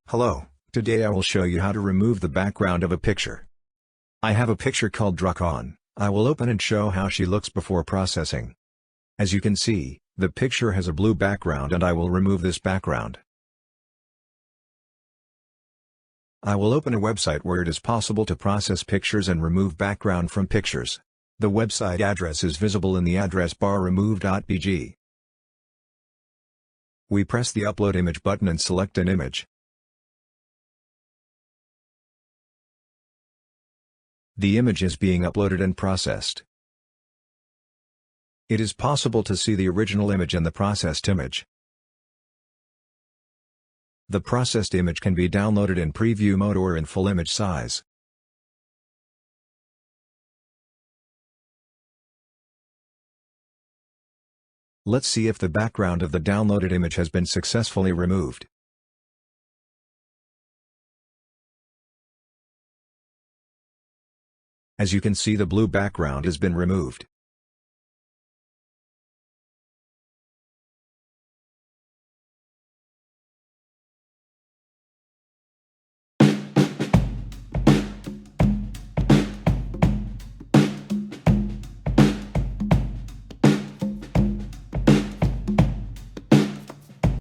Hello, today I will show you how to remove the background of a picture. I have a picture called Drakon. I will open and show how she looks before processing. As you can see, the picture has a blue background and I will remove this background. I will open a website where it is possible to process pictures and remove background from pictures. The website address is visible in the address bar remove.bg. We press the Upload Image button and select an image. The image is being uploaded and processed. It is possible to see the original image and the processed image. The processed image can be downloaded in preview mode or in full image size. Let's see if the background of the downloaded image has been successfully removed. As you can see, the blue background has been removed.